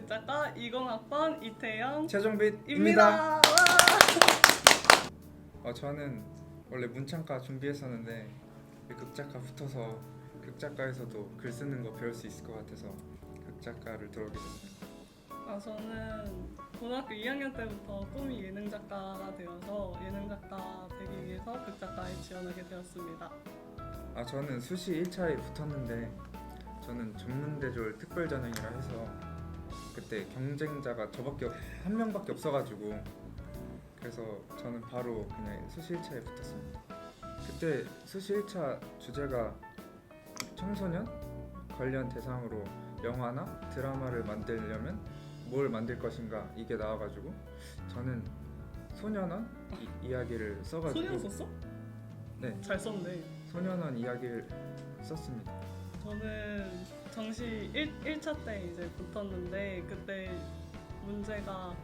극작가 20학번 이태영 최종빛입니다. 입니다. 저는 원래 문창과 준비했었는데 극작가 붙어서 극작가에서도 글 쓰는 거 배울 수 있을 것 같아서 극작가를 들어오게 됐습니다. 저는 고등학교 2학년 때부터 꿈이 예능 작가가 되어서 예능 작가 되기 위해서 극작가에 지원하게 되었습니다. 저는 수시 1차에 붙었는데 저는 전문대졸 특별전형이라 해서 그때 경쟁자가 저밖에 한 명밖에 없어가지고 그래서 저는 바로 그냥 수시 1차에 붙었습니다. 그때 수시 1차 주제가 청소년 관련 대상으로 영화나 드라마를 만들려면 뭘 만들 것인가 이게 나와가지고 저는 소년원 이야기를 써가지고 소년 썼어? 네, 잘 썼네. 소년원 이야기를 썼습니다. 저는 정시 1차 때 이제 붙었는데 그때 문제가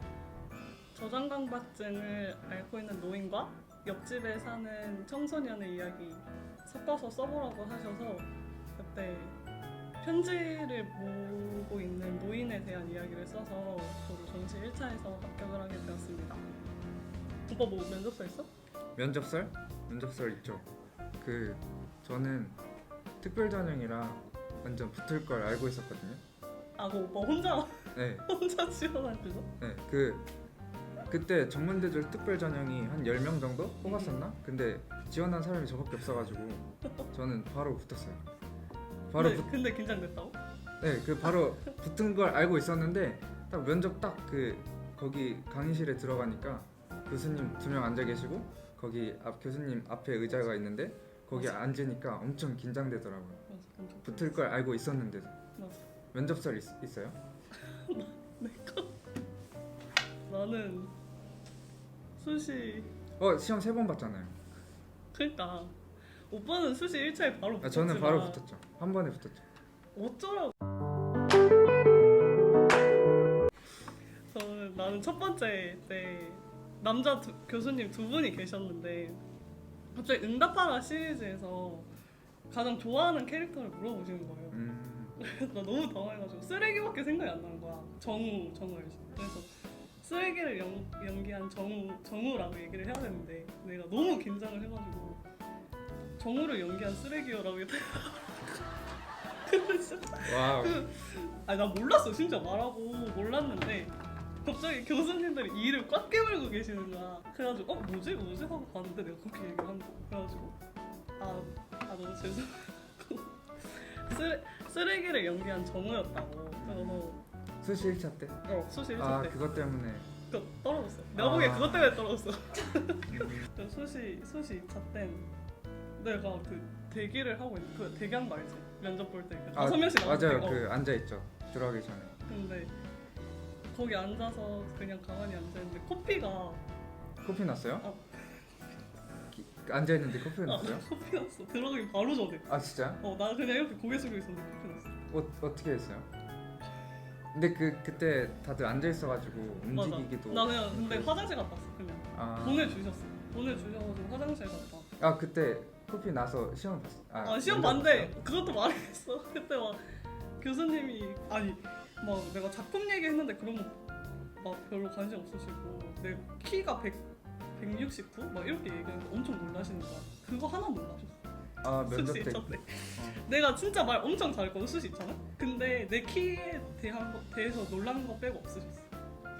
저장강박증을 앓고 있는 노인과 옆집에 사는 청소년의 이야기 섞어서 써보라고 하셔서 그때 편지를 보고 있는 노인에 대한 이야기를 써서 저도 정시 1차에서 합격을 하게 되었습니다. 오빠 뭐 면접서 있어? 면접설 있죠. 저는 특별전형이라 완전 붙을 걸 알고 있었거든요. 그 오빠 혼자 네, 혼자 지원한 거죠? 네, 그때 전문대졸 특별전형이 한 10명 정도 뽑았었나? 근데 지원한 사람이 저밖에 없어가지고 저는 바로 붙었어요. 근데 긴장됐다고? 네, 바로 붙은 걸 알고 있었는데 딱 면접 거기 강의실에 들어가니까 교수님 2명 앉아 계시고 거기 교수님 앞에 의자가 있는데 거기 맞아. 앉으니까 엄청 긴장되더라고요. 맞아, 붙을 걸 알고 있었는데도. 맞아. 면접설 있어요? 나는 수시 시험 3번 봤잖아요. 그러니까 오빠는 수시 1차에 바로 붙었지만 저는 바로 붙었죠. 한 번에 붙었죠. 어쩌라고. 나는 첫 번째 때 남자 교수님 2분이 계셨는데 갑자기 응답하라 시리즈에서 가장 좋아하는 캐릭터를 물어보시는 거예요. 나 너무 당황해가지고 쓰레기밖에 생각이 안 나는 거야. 정우 알지? 그래서 쓰레기를 연기한 정우라고 얘기를 해야 되는데 내가 너무 긴장을 해가지고 정우를 연기한 쓰레기요라고 근데 진짜 와우. 나 몰랐어. 진짜 말하고 몰랐는데 갑자기 교수님들이 이를 꽉 깨물고 계시는 거야. 그래가지고 뭐지 하고 봤는데 내가 그렇게 얘기를 한 거. 그래가지고 너무 죄송하고 쓰레기를 연기한 정우였다고. 그래서 수시 1차 때? 수시 1차 때 그것 때문에 그거 떨어졌어. 내가 보기엔 그것 때문에 떨어졌어. 수시 2차 땐 내가 대기를 하고 있는 대기한 거 알지? 면접 볼 때 5명씩 맞아요. 앉아있죠. 들어가기 전에. 근데 거기 앉아서 그냥 가만히 앉아있는데 코피 났어요? 앉아있는데 코피 났어요? 코피 났어. 들어가기 바로 전에. 진짜? 나 그냥 이렇게 고개 숙이고 있었는데 코피 났어. 어떻게 했어요? 근데 그때 다들 앉아있어가지고 움직이기도 나 그냥 근데 화장실 갔다 왔어. 그냥 보내주셔가지고 화장실 갔다. 그때 코피 나서 시험 봤어? 시험 봤는데 그것도 말했어. 그때 막 교수님이 막 내가 작품 얘기했는데 그런 거 막 별로 관심 없으시고 내 키가 169? 막 이렇게 얘기하는데 엄청 놀라시는 거야. 그거 하나 놀라셨어. 면접 수시 때 2차 때. 내가 진짜 말 엄청 잘했거든. 수시 있잖아. 근데 내 키에 대해서 놀라는 거 빼고 없으셨어.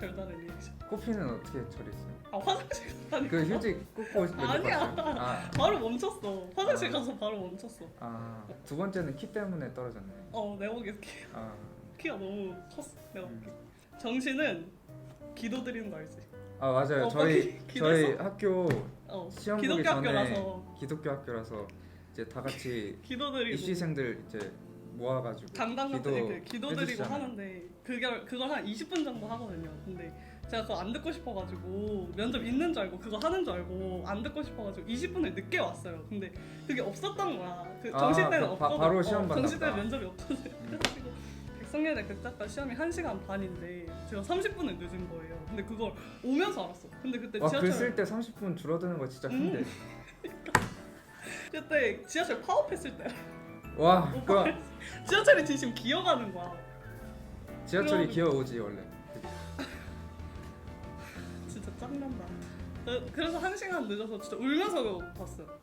별다른 리액션. 코피는 어떻게 처리했어요? 화장실 가니까 휴지 꽂고 면접 아니야. 봤어요? 바로 멈췄어. 화장실 가서 바로 멈췄어. 두 번째는 키 때문에 떨어졌네. 내가 보기엔 키가 너무 컸어. 내가 보기엔. 정시는 기도 드리는 거 알지? 맞아요. 저희 학교 시험 보기 기독교 전에 학교라서 기독교 학교라서 이제 다 같이 기도 드리고 입시생들 이제 모아가지고 강당 같은 기도 드리고 해주시잖아요. 하는데 그걸 한 20분 정도 하거든요. 근데 제가 그거 안 듣고 싶어가지고 면접 있는 줄 알고 그거 하는 줄 알고 안 듣고 싶어가지고 20분을 늦게 왔어요. 근데 그게 없었던 거야. 정시 때는 없거든. 바로 시험 봤나 정시 때는 보다. 면접이 없거든. 그래가지고 백성예대 극작가 시험이 1시간 반인데 제가 30분을 늦은 거예요. 근데 그걸 오면서 알았어. 근데 그때 글 쓸 때 30분 줄어드는 거 진짜 큰데. 그때 지하철 파업했을 때 와, 그거 지하철이 진심 기어가는 거야. 지하철이 그럼- 기어오지 원래. 진짜 짱난다. 그래서 1시간 늦어서 진짜 울면서 봤어요.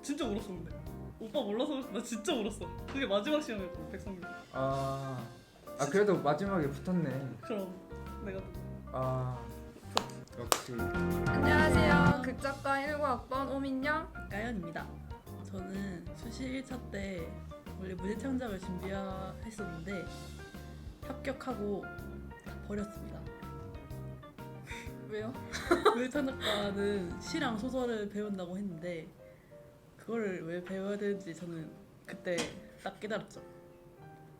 진짜 울었었는데. 오빠 몰라서 나 진짜 울었어. 그게 마지막 시험이었고 백성규. 아 그래도 마지막에 붙었네. 그럼 내가 아 역시. 안녕하세요. 극작가 19학번 오민영. 가연입니다. 저는 수시 1차 때 원래 무대 창작을 준비했었는데 합격하고 버렸습니다. 왜요? 무대 창작과는 시랑 소설을 배운다고 했는데 그거를 왜 배워야 되는지 저는 그때 딱 깨달았죠.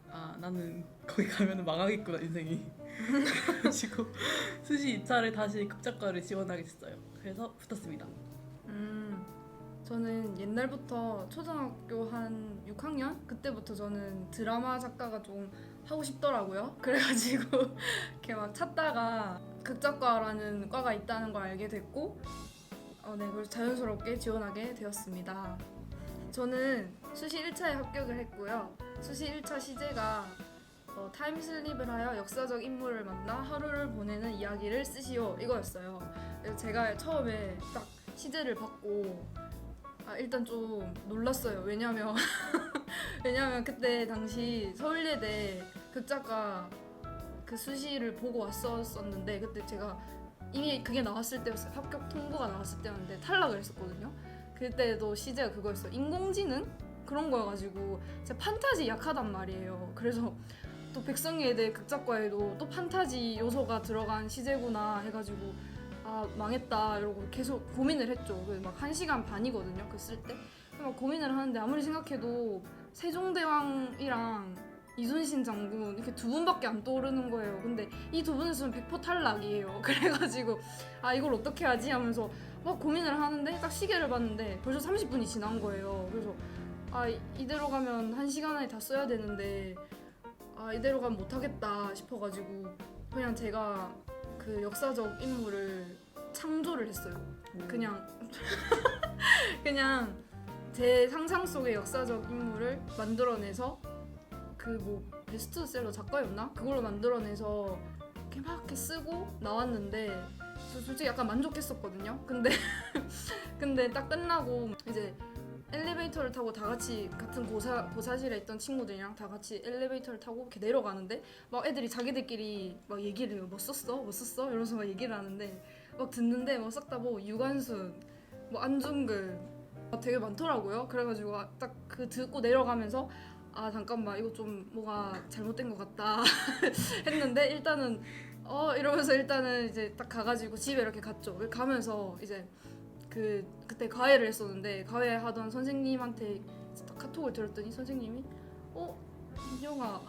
아 나는 거기 가면 망하겠구나 인생이. 그래가지고 수시 2차를 다시 극작과를 지원하게 됐어요. 그래서 붙었습니다. 저는 옛날부터 초등학교 한 6학년 그때부터 저는 드라마 작가가 좀 하고 싶더라고요. 그래가지고 이렇게 막 찾다가 극작과라는 과가 있다는 걸 알게 됐고, 네, 그래서 자연스럽게 지원하게 되었습니다. 저는 수시 1차에 합격을 했고요. 수시 1차 시제가 타임슬립을 하여 역사적 인물을 만나 하루를 보내는 이야기를 쓰시오 이거였어요. 그래서 제가 처음에 딱 시제를 받고 일단 좀 놀랐어요. 왜냐면 그때 당시 서울예대 극작가 그 수시를 보고 왔었는데 그때 제가 이미 그게 나왔을 때였어요. 합격 통보가 나왔을 때였는데 탈락을 했었거든요. 그때도 시제가 그거였어요. 인공지능? 그런 거여가지고 제가 판타지 약하단 말이에요. 그래서 또 백성예대 극작과에도 또 판타지 요소가 들어간 시제구나 해가지고 망했다 이러고 계속 고민을 했죠. 막 1시간 반이거든요. 그 쓸 때. 막 고민을 하는데 아무리 생각해도 세종대왕이랑 이순신 장군 이렇게 두 분밖에 안 떠오르는 거예요. 근데 이 두 분은 있으면 100% 탈락이에요. 그래가지고 이걸 어떻게 하지 하면서 막 고민을 하는데 딱 시계를 봤는데 벌써 30분이 지난 거예요. 그래서 이대로 가면 1시간 안에 다 써야 되는데 이대로 가면 못하겠다 싶어가지고 그냥 제가 그 역사적 인물을 창조를 했어요. 그냥 제 상상 속의 역사적 인물을 만들어내서 그 뭐 베스트셀러 작가였나? 그걸로 만들어내서 이렇게 막 이렇게 쓰고 나왔는데 저 솔직히 약간 만족했었거든요. 근데 딱 끝나고 이제 엘리베이터를 타고 다 같이 같은 고사실에 있던 친구들이랑 다 같이 엘리베이터를 타고 이렇게 내려가는데 막 애들이 자기들끼리 막 얘기를 해요. 뭐 썼어? 이러면서 막 얘기를 하는데 막 듣는데 막 싹 다 뭐 유관순, 뭐 안중근 되게 많더라고요. 그래가지고 딱 그 듣고 내려가면서 잠깐만 이거 좀 뭐가 잘못된 것 같다 했는데 일단은 이러면서 일단은 이제 딱 가가지고 집에 이렇게 갔죠. 가면서 이제 그때 과외를 했었는데 과외 하던 선생님한테 딱 카톡을 들었더니 선생님이 민영아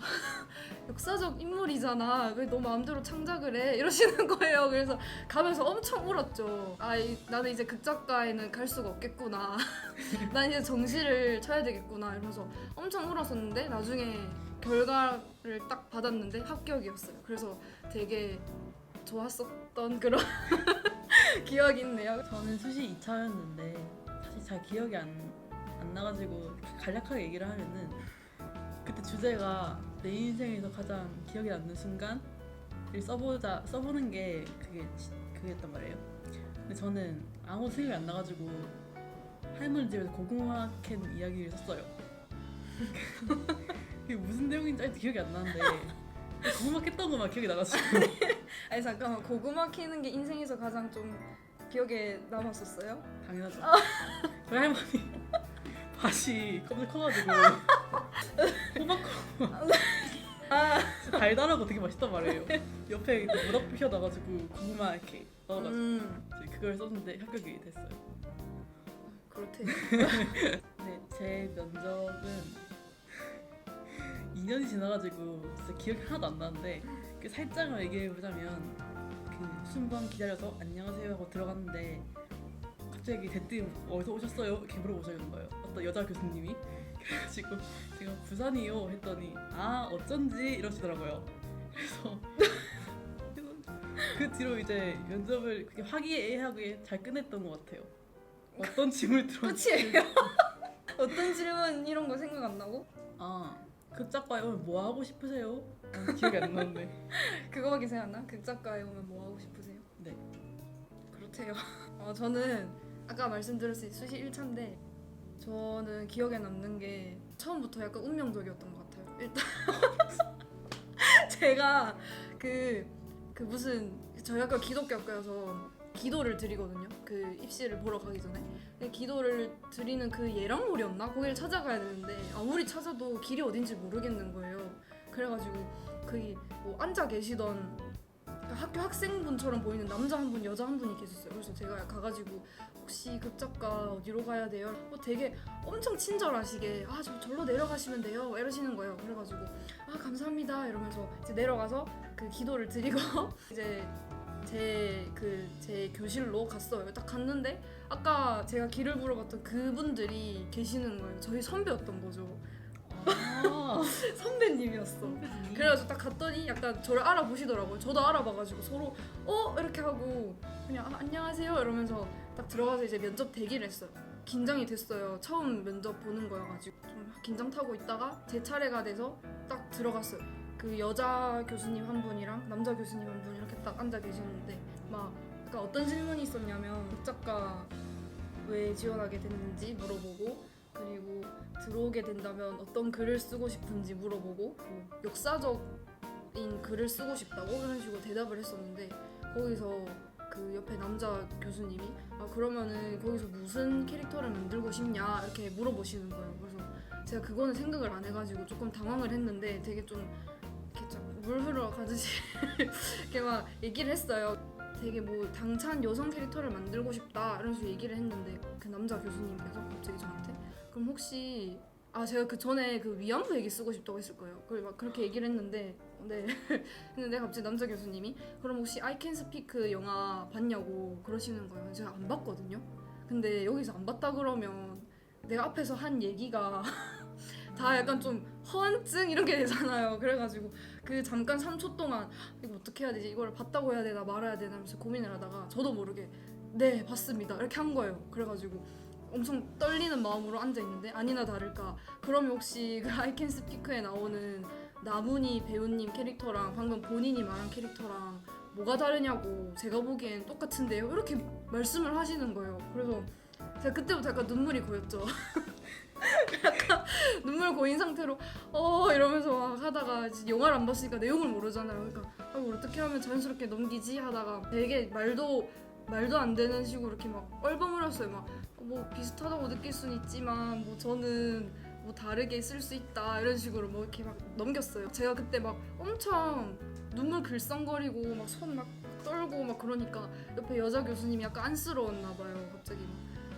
역사적 인물이잖아 왜 너 마음대로 창작을 해 이러시는 거예요. 그래서 가면서 엄청 울었죠. 나는 이제 극작가에는 갈 수가 없겠구나. 난 이제 정시를 쳐야 되겠구나 이러면서 엄청 울었었는데 나중에 결과를 딱 받았는데 합격이었어요. 그래서 되게 좋았었던 그런 기억이 있네요. 저는 수시 2차였는데 사실 잘 기억이 안 나가지고 간략하게 얘기를 하면은 그때 주제가 내 인생에서 가장 기억에 남는 순간을 써보는 게 그게였단 말이에요. 근데 저는 아무 생각이 안 나가지고 할머니 집에서 고구마 캔 이야기를 썼어요. 그게 무슨 내용인지 아직도 기억이 안 나는데 고구마 캤던 것만 기억이 나가지고. 아니 잠깐만 고구마 캐는 게 인생에서 가장 좀 기억에 남았었어요? 당연하죠. 저희 할머니 밭이 겁나 커가지고 호박고구마 달달하고 되게 맛있단 말이에요. 옆에 모닥 피워놔가지고 고구마 이렇게 넣어가지고 이제 그걸 썼는데 합격이 됐어요. 그렇대. 네, 제 면접은 2년이 지나가지고 진짜 기억이 하나도 안 나는데 그 살짝만 얘기해보자면 그 순번 기다려서 안녕하세요 하고 들어갔는데 갑자기 대뜸 어디서 오셨어요? 이렇게 물어보시는 거예요. 어떤 여자 교수님이. 그래가지고 제가 부산이요 했더니 어쩐지 이러시더라고요. 그래서 그 뒤로 이제 면접을 그렇게 화기애애하게 잘 끝냈던 것 같아요. 어떤 질문을 들었는지 끝이에요? 어떤 질문 이런 거 생각 안 나고? 극작가에 오면 뭐 하고 싶으세요? 기억이 안 나는데. 그거밖에 생각 안 나? 극작가에 오면 뭐 하고 싶으세요? 네. 그렇대요. 저는 아까 말씀드렸듯이 수시 1차인데 저는 기억에 남는 게 처음부터 약간 운명적이었던 것 같아요. 일단 제가 그 무슨 저희 학교 기독교학과여서 기도를 드리거든요. 그 입시를 보러 가기 전에. 근데 기도를 드리는 그 예랑몰이었나? 거기를 찾아가야 되는데 아무리 찾아도 길이 어딘지 모르겠는 거예요. 그래가지고 거기 뭐 앉아 계시던 그러니까 학교 학생분처럼 보이는 남자 한 분, 여자 한 분이 계셨어요. 그래서 제가 가가지고 혹시 극작가 어디로 가야 돼요? 되게 엄청 친절하시게 저 절로 내려가시면 돼요. 이러시는 거예요. 그래가지고 감사합니다 이러면서 이제 내려가서 그 기도를 드리고 이제 제 교실로 갔어요. 딱 갔는데 아까 제가 길을 물어봤던 그분들이 계시는 거예요. 저희 선배였던 거죠. 아. 선배님이었어. 그래가지고 딱 갔더니 약간 저를 알아보시더라고요. 저도 알아봐가지고 서로 이렇게 하고 그냥 안녕하세요 이러면서 딱 들어가서 이제 면접 대기를 했어요. 긴장이 됐어요. 처음 면접 보는 거여가지고 좀 긴장 타고 있다가 제 차례가 돼서 딱 들어갔어요. 그 여자 교수님 한 분이랑 남자 교수님 한 분 이렇게 딱 앉아 계셨는데 막 약간 어떤 질문이 있었냐면 극작가 왜 지원하게 됐는지 물어보고 그리고 들어오게 된다면 어떤 글을 쓰고 싶은지 물어보고 뭐 역사적인 글을 쓰고 싶다고 이런 식으로 대답을 했었는데 거기서 그 옆에 남자 교수님이 그러면은 거기서 무슨 캐릭터를 만들고 싶냐 이렇게 물어보시는 거예요. 그래서 제가 그거는 생각을 안 해가지고 조금 당황을 했는데 되게 좀 이렇게 좀 물 흘러가듯이 이렇게 막 얘기를 했어요. 되게 뭐 당찬 여성 캐릭터를 만들고 싶다 이런 식으로 얘기를 했는데 그 남자 교수님께서 갑자기 저한테 그럼 혹시 제가 그 전에 그 위안부 얘기 쓰고 싶다고 했을 거예요. 막 그렇게 얘기를 했는데 네 했는데 갑자기 남자 교수님이 그럼 혹시 I Can Speak 영화 봤냐고 그러시는 거예요. 제가 안 봤거든요. 근데 여기서 안 봤다 그러면 내가 앞에서 한 얘기가 다 약간 좀 허언증 이런 게 되잖아요. 그래가지고 그 잠깐 3초 동안 이거 어떻게 해야 되지? 이걸 봤다고 해야 되나 말아야 되나 하면서 고민을 하다가 저도 모르게 네 봤습니다 이렇게 한 거예요. 그래가지고 엄청 떨리는 마음으로 앉아있는데 아니나 다를까 그러면 혹시 그 I Can Speak에 나오는 나문희 배우님 캐릭터랑 방금 본인이 말한 캐릭터랑 뭐가 다르냐고 제가 보기엔 똑같은데요? 이렇게 말씀을 하시는 거예요. 그래서 제가 그때부터 약간 눈물이 고였죠. 약간 눈물 고인 상태로 이러면서 막 하다가 영화를 안 봤으니까 내용을 모르잖아요. 그러니까 이걸 어떻게 하면 자연스럽게 넘기지 하다가 되게 말도 안 되는 식으로 이렇게 막 얼버무렸어요. 막 뭐 비슷하다고 느낄 수는 있지만 뭐 저는 뭐 다르게 쓸 수 있다 이런 식으로 뭐 이렇게 막 넘겼어요. 제가 그때 막 엄청 눈물 글썽거리고 막 손 막 떨고 막 그러니까 옆에 여자 교수님이 약간 안쓰러웠나 봐요. 갑자기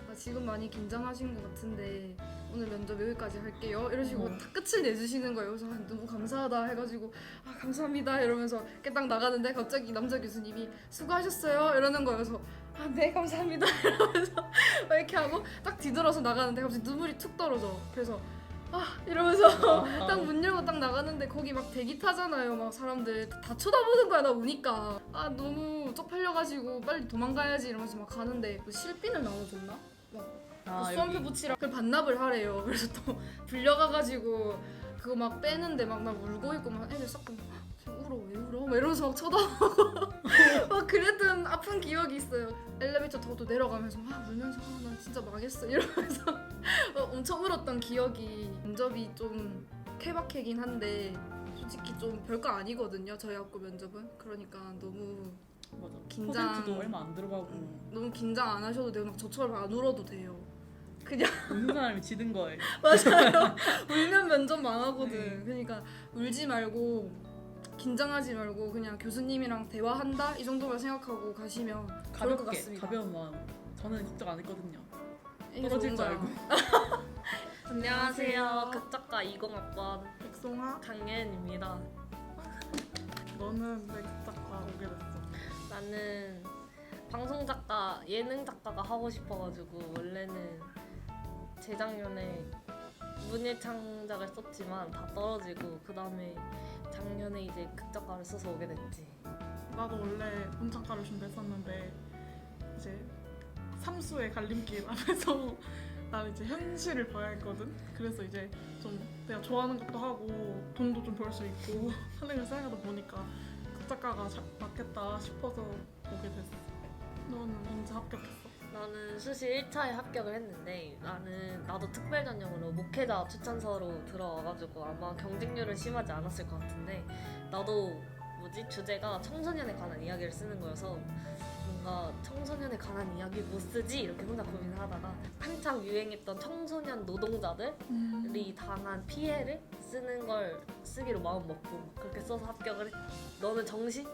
막 지금 많이 긴장하신 것 같은데 오늘 면접 여기까지 할게요 이런 식으로 다 끝을 내주시는 거예요. 그래서 너무 감사하다 해가지고 감사합니다 이러면서 이렇게 딱 나가는데 갑자기 남자 교수님이 수고하셨어요 이러는 거예요. 그래서 네 감사합니다 이러면서 막 이렇게 하고 딱 뒤돌아서 나가는데 갑자기 눈물이 툭 떨어져. 그래서 이러면서 딱 문 열고 딱 나가는데 거기 막 대기 타잖아요. 막 사람들 다 쳐다보는 거야 나 우니까 너무 쪽팔려가지고 빨리 도망가야지 이러면서 막 가는데 그 실핀을 나눠줬나? 수험표 붙이라 그걸 반납을 하래요. 그래서 또 불려가가지고 그거 막 빼는데 막 울고 있고 막 애들 싹 보고 울어 왜 울어? 막 이러면서 막 쳐다보고 막 그랬던 아픈 기억이 있어요. 엘리베이터 타고 또 내려가면서 막 울면서 난 진짜 망했어 이러면서 엄청 울었던 기억이 면접이 좀 케바케긴 한데 솔직히 좀 별거 아니거든요. 저희 학교 면접은. 그러니까 너무 맞아. 긴장 퍼센트도 얼마 안 들어가고 너무 긴장 안 하셔도 돼요. 막 저처럼 안 울어도 돼요. 그냥 웃는 사람이 지는 거예요. 맞아요. 울면 면접 망하거든. 네. 그러니까 울지 말고 긴장하지 말고 그냥 교수님이랑 대화한다 이 정도만 생각하고 가시면 좋을 것 가볍게 같습니다. 가벼운 마음. 저는 걱정 안 했거든요. 이게 떨어질 좋은 줄 거야. 알고. 안녕하세요. 극작가 20학번 백송아, 강예은입니다. 너는 왜 극작가 오게 됐어? 나는 방송 작가, 예능 작가가 하고 싶어가지고 원래는 재작년에 문예창작을 썼지만 다 떨어지고 그 다음에 작년에 이제 극작가를 써서 오게 됐지. 나도 원래 문작가를 준비했었는데 이제 삼수의 갈림길 앞에서 나는 이제 현실을 봐야 했거든. 그래서 이제 좀 내가 좋아하는 것도 하고 돈도 좀 벌 수 있고 하는 걸 생각하다 보니까 극작가가 맞겠다 싶어서 오게 됐어. 너는 언제 합격했어? 나는 수시 1차에 합격을 했는데 나도 특별 전형으로 목회자 추천서로 들어와가지고 아마 경쟁률은 심하지 않았을 것 같은데 나도 주제가 청소년에 관한 이야기를 쓰는 거여서 뭔가 청소년에 관한 이야기 못 쓰지 이렇게 혼자 고민을 하다가 한창 유행했던 청소년 노동자들이 당한 피해를 쓰는 걸 쓰기로 마음 먹고 그렇게 써서 합격을 했지. 너는 정시?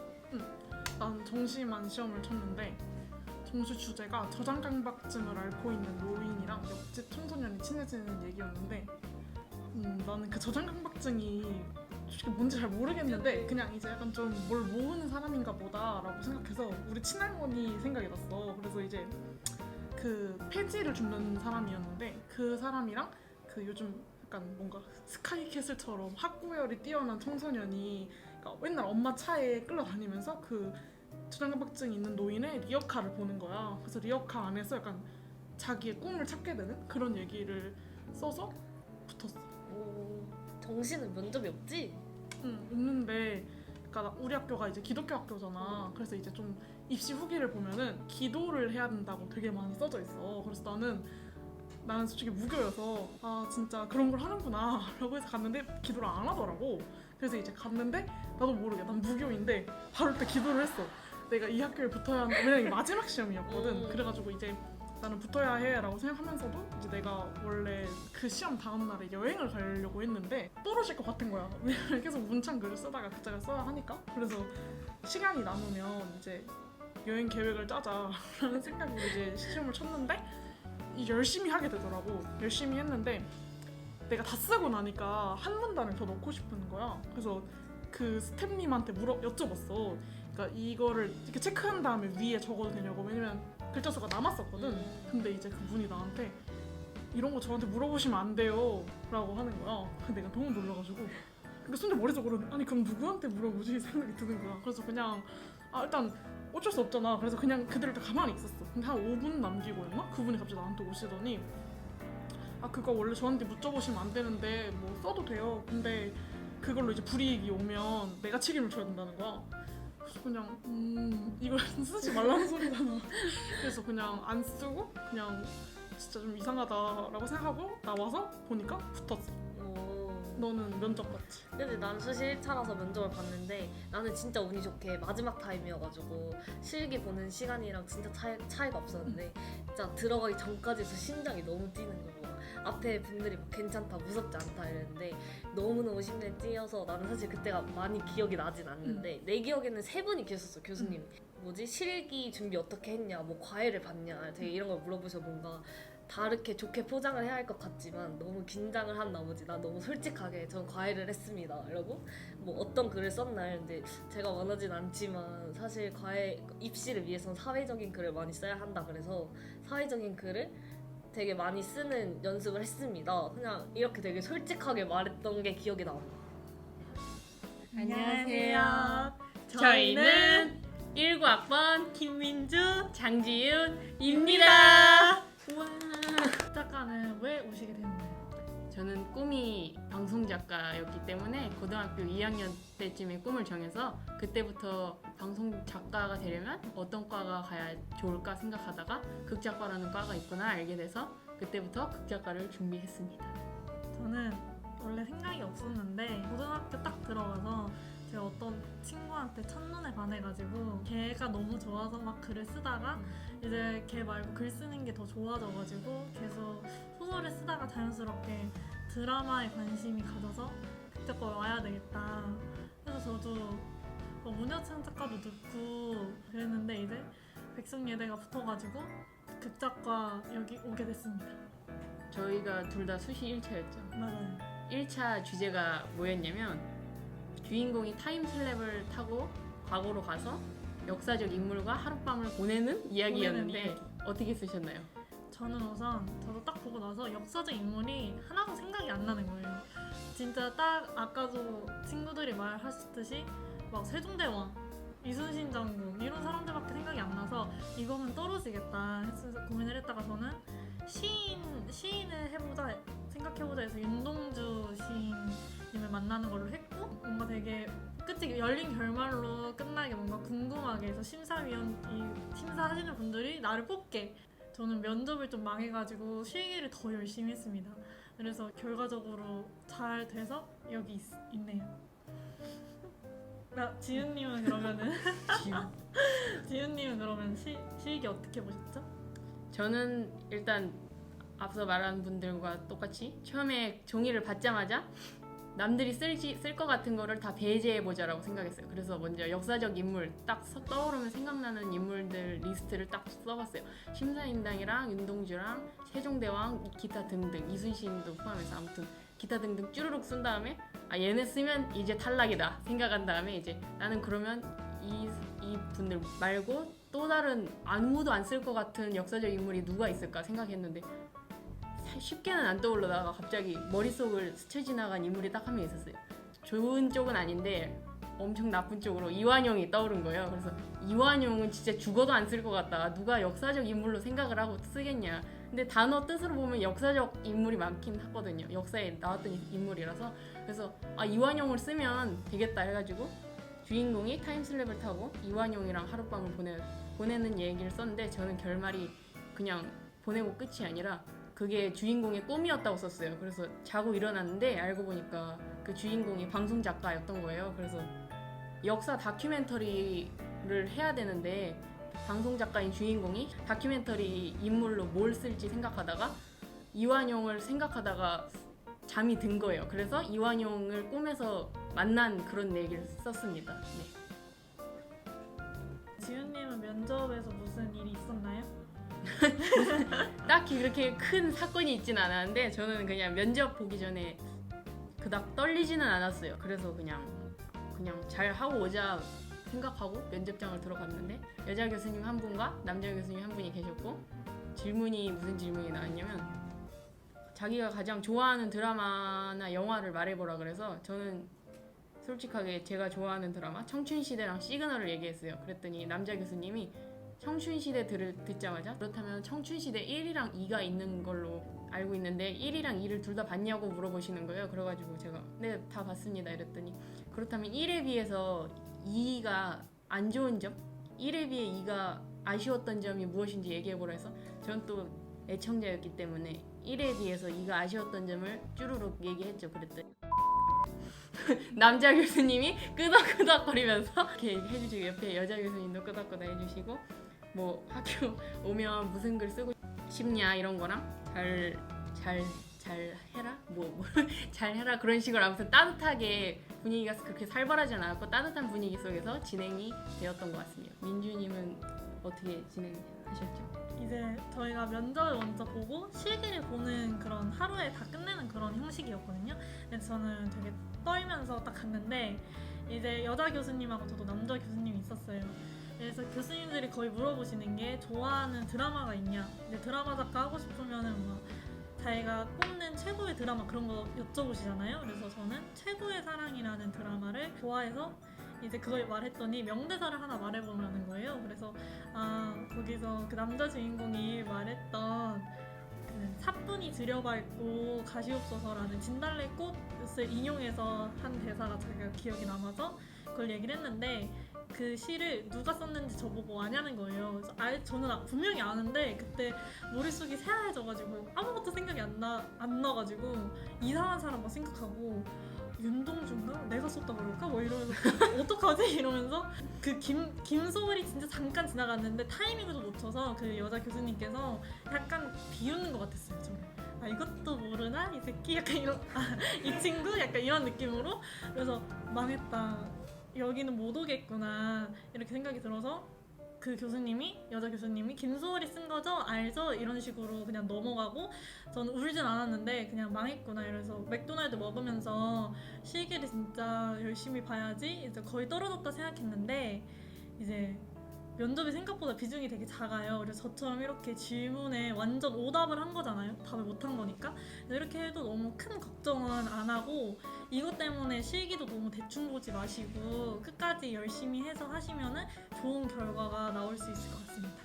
난 정시만 시험을 쳤는데 정시 주제가 저장강박증을 앓고 있는 노인이랑 옆집 청소년이 친해지는 얘기였는데 나는 그 저장강박증이 솔직히 뭔지 잘 모르겠는데 그냥 이제 약간 좀 뭘 모으는 사람인가 보다라고 생각해서 우리 친할머니 생각이 났어. 그래서 이제 그 폐지를 줍는 사람이었는데 그 사람이랑 그 요즘 약간 뭔가 스카이캐슬처럼 학구열이 뛰어난 청소년이 그러니까 맨날 엄마 차에 끌려다니면서 그 저장강박증이 있는 노인의 리어카를 보는 거야. 그래서 리어카 안에서 약간 자기의 꿈을 찾게 되는 그런 얘기를 써서 붙었어. 오, 정시는 면접이 없지? 응, 없는데 그러니까 우리 학교가 이제 기독교 학교잖아. 그래서 이제 좀 입시 후기를 보면은 기도를 해야 된다고 되게 많이 써져 있어. 그래서 나는 솔직히 무교여서 아 진짜 그런 걸 하는구나 라고 해서 갔는데 기도를 안 하더라고. 그래서 이제 갔는데 나도 모르게 난 무교인데 바로 때 기도를 했어. 내가 이 학교에 붙어야 한다. 왜냐면 이게 마지막 시험이었거든. 그래가지고 이제 나는 붙어야 해 라고 생각하면서도 이제 내가 원래 그 시험 다음 날에 여행을 가려고 했는데 떨어질 것 같은 거야. 왜냐면 계속 문창 글을 쓰다가 글자를 써야 하니까. 그래서 시간이 남으면 이제 여행 계획을 짜자라는 생각으로 이제 시험을 쳤는데 열심히 하게 되더라고. 열심히 했는데 내가 다 쓰고 나니까 한 문단을 더 넣고 싶은 거야. 그래서 그 스태프님한테 여쭤봤어. 그러니까 이거를 이렇게 체크한 다음에 위에 적어도 되냐고. 왜냐면 글자 수가 남았었거든. 근데 이제 그분이 나한테 이런 거 저한테 물어보시면 안 돼요 라고 하는 거야. 근데 내가 너무 놀라가지고 그러니까 순간 머릿속으로 아니 그럼 누구한테 물어보지 생각이 드는 거야. 그래서 그냥 일단 어쩔 수 없잖아. 그래서 그냥 그대로 다 가만히 있었어. 근데 한 5분 남기고였나? 그분이 갑자기 나한테 오시더니 그거 원래 저한테 묻혀보시면 안 되는데 뭐 써도 돼요. 근데 그걸로 이제 불이익이 오면 내가 책임을 져야 된다는 거야. 그래서 그냥 이걸 쓰지 말라는 소리잖아. 그래서 그냥 안 쓰고 그냥 진짜 좀 이상하다라고 생각하고 나와서 보니까 붙었어. 너는 면접 봤지? 근데 난 수시 1차라서 면접을 봤는데 나는 진짜 운이 좋게 마지막 타임이어가지고 실기 보는 시간이랑 진짜 차이가 없었는데 진짜 들어가기 전까지도 심장이 너무 뛰는 거고 앞에 분들이 막 괜찮다 무섭지 않다 이랬는데 너무너무 심장이 뛰어서 나는 사실 그때가 많이 기억이 나진 않는데 내 기억에는 3분이 계셨어 교수님. 실기 준비 어떻게 했냐 뭐 과외를 받냐 되게 이런 걸 물어보셔. 뭔가 다르게 좋게 포장을 해야 할 것 같지만 너무 긴장을 한 나머지 나 너무 솔직하게 전 과외를 했습니다 이러고 뭐 어떤 글을 썼나요? 근데 제가 원하진 않지만 사실 과외 입시를 위해서는 사회적인 글을 많이 써야 한다 그래서 사회적인 글을 되게 많이 쓰는 연습을 했습니다. 그냥 이렇게 되게 솔직하게 말했던 게 기억이 나. 안녕하세요. 저희는 19학번 김민주, 장지윤입니다. 작가는 왜 오시게 됐나요? 저는 꿈이 방송 작가였기 때문에 고등학교 2학년 때쯤에 꿈을 정해서 그때부터 방송 작가가 되려면 어떤 과가 가야 좋을까 생각하다가 극작가라는 과가 있구나 알게 돼서 그때부터 극작가를 준비했습니다. 저는 원래 생각이 없었는데 고등학교 딱 들어가서 제가 어떤 친구한테 첫눈에 반해가지고 걔가 너무 좋아서 막 글을 쓰다가 이제 걔 말고 글 쓰는 게 더 좋아져가지고 계속 소설을 쓰다가 자연스럽게 드라마에 관심이 가져서 극작가 와야 되겠다. 그래서 저도 문여창 작가도 듣고 그랬는데 이제 백성예대가 붙어가지고 극작가 여기 오게 됐습니다. 저희가 둘 다 수시 1차였죠. 맞아요. 1차 주제가 뭐였냐면 주인공이 타임슬랩을 타고 과거로 가서 역사적 인물과 하룻밤을 보내는 이야기였는데 이야기. 어떻게 쓰셨나요? 저는 우선 저도 딱 보고 나서 역사적 인물이 하나도 생각이 안 나는 거예요. 진짜 딱 아까도 친구들이 말하셨듯이 막 세종대왕, 이순신 장군 이런 사람들밖에 생각이 안 나서 이거는 떨어지겠다 해서 고민을 했다가 저는 시인을 해보자 생각해보자 해서 윤동주 시인님을 만나는 걸로 했고 뭔가 되게 끝이 열린 결말로 끝나게 뭔가 궁금하게 해서 심사하시는 분들이 나를 뽑게 저는 면접을 좀 망해가지고 실기를 더 열심히 했습니다. 그래서 결과적으로 잘 돼서 여기 있네요. 지은님은 그러면은 지은님은 그러면 실기 어떻게 보셨죠? 저는 일단 앞서 말한 분들과 똑같이 처음에 종이를 받자마자 남들이 쓸 것 같은 거를 다 배제해보자라고 생각했어요. 그래서 먼저 역사적 인물 딱 떠오르면 생각나는 인물들 리스트를 딱 써봤어요. 심사인당이랑 윤동주랑 세종대왕 기타 등등 이순신도 포함해서 아무튼 기타 등등 쭈루룩 쓴 다음에 얘네 쓰면 이제 탈락이다 생각한 다음에 이제 나는 그러면 이 분들 말고 또 다른 아무도 안 쓸 것 같은 역사적 인물이 누가 있을까 생각했는데 쉽게는 안 떠올라다가 갑자기 머릿속을 스쳐 지나간 인물이 딱 한 명 있었어요. 좋은 쪽은 아닌데 엄청 나쁜 쪽으로 이완용이 떠오른 거예요. 그래서 이완용은 진짜 죽어도 안 쓸 것 같다. 누가 역사적 인물로 생각을 하고 쓰겠냐. 근데 단어 뜻으로 보면 역사적 인물이 많긴 하거든요. 역사에 나왔던 인물이라서. 그래서 이완용을 쓰면 되겠다 해가지고 주인공이 타임슬랩을 타고 이완용이랑 하룻밤을 보내는 얘기를 썼는데 저는 결말이 그냥 보내고 끝이 아니라 그게 주인공의 꿈이었다고 썼어요. 그래서 자고 일어났는데 알고 보니까 그 주인공이 방송 작가였던 거예요. 그래서 역사 다큐멘터리를 해야 되는데 방송 작가인 주인공이 다큐멘터리 인물로 뭘 쓸지 생각하다가 이완용을 생각하다가 잠이 든 거예요. 그래서 이완용을 꿈에서 만난 그런 얘기를 썼습니다. 네. 지은님은 면접에서 무슨 일이 있었나요? 딱히 그렇게 큰 사건이 있진 않았는데 저는 그냥 면접 보기 전에 그닥 떨리지는 않았어요. 그래서 그냥 잘 하고 오자 생각하고 면접장을 들어갔는데 여자 교수님 한 분과 남자 교수님 한 분이 계셨고 무슨 질문이 나왔냐면 자기가 가장 좋아하는 드라마나 영화를 말해보라 그래서 저는 솔직하게 제가 좋아하는 드라마 청춘시대랑 시그널을 얘기했어요. 그랬더니 남자 교수님이 청춘시대 듣자마자 그렇다면 청춘시대 1이랑 2가 있는 걸로 알고 있는데 1이랑 2를 둘 다 봤냐고 물어보시는 거예요. 그래가지고 제가 네, 다 봤습니다 이랬더니 그렇다면 1에 비해서 2가 안 좋은 점? 1에 비해 2가 아쉬웠던 점이 무엇인지 얘기해보라 해서 전 또 애청자였기 때문에 1에 비해서 2가 아쉬웠던 점을 쭈루룩 얘기했죠. 그랬더니 남자 교수님이 끄덕끄덕거리면서 이렇게 해주시고 옆에 여자 교수님도 끄덕끄덕 해주시고 뭐 학교 오면 무슨 글 쓰고 싶냐 이런 거랑 잘 해라 잘 해라 그런 식으로 아무튼 따뜻하게 분위기가 그렇게 살벌하지 않았고 따뜻한 분위기 속에서 진행이 되었던 것 같습니다. 민주님은 어떻게 진행하셨죠? 이제 저희가 면접을 먼저 보고 실기를 보는 그런 하루에 다 끝내는 그런 형식이었거든요. 그래서 저는 되게 떨면서 딱 갔는데 이제 여자 교수님하고 저도 남자 교수님이 있었어요. 그래서 교수님들이 거의 물어보시는 게 좋아하는 드라마가 있냐, 이제 드라마 작가 하고 싶으면은 뭐 자기가 꼽는 최고의 드라마 그런 거 여쭤보시잖아요. 그래서 저는 최고의 사랑이라는 드라마를 좋아해서 이제 그걸 말했더니 명대사를 하나 말해보라는 거예요. 그래서 거기서 그 남자 주인공이 말했던 그 사뿐히 들여밟고 가시옵소서라는 진달래꽃을 인용해서 한 대사가 제가 기억이 남아서 그걸 얘기를 했는데 그 시를 누가 썼는지 저보고 아냐는 거예요. 그래서 저는 분명히 아는데 그때 머릿속이 새하얘져가지고 아무것도 생각이 안 나가지고 이상한 사람 막 생각하고 윤동주인가? 내가 썼다 그럴까? 뭐 이러면서 어떡하지? 이러면서 그 김소울이 진짜 잠깐 지나갔는데 타이밍을 좀 놓쳐서 그 여자 교수님께서 약간 비웃는 것 같았어요. 저를. 이것도 모르나? 이 새끼? 약간 이런 이 친구? 약간 이런 느낌으로 그래서 망했다. 여기는 못 오겠구나 이렇게 생각이 들어서 그 여자 교수님이 김소월이 쓴 거죠? 알죠? 이런 식으로 그냥 넘어가고 저는 울진 않았는데 그냥 망했구나 이래서 맥도날드 먹으면서 실기를 진짜 열심히 봐야지 이제 거의 떨어졌다 생각했는데 이제 면접이 생각보다 비중이 되게 작아요. 그래서 저처럼 이렇게 질문에 완전 오답을 한 거잖아요. 답을 못 한 거니까. 이렇게 해도 너무 큰 걱정은 안 하고 이것 때문에 실기도 너무 대충 보지 마시고 끝까지 열심히 해서 하시면은 좋은 결과가 나올 수 있을 것 같습니다.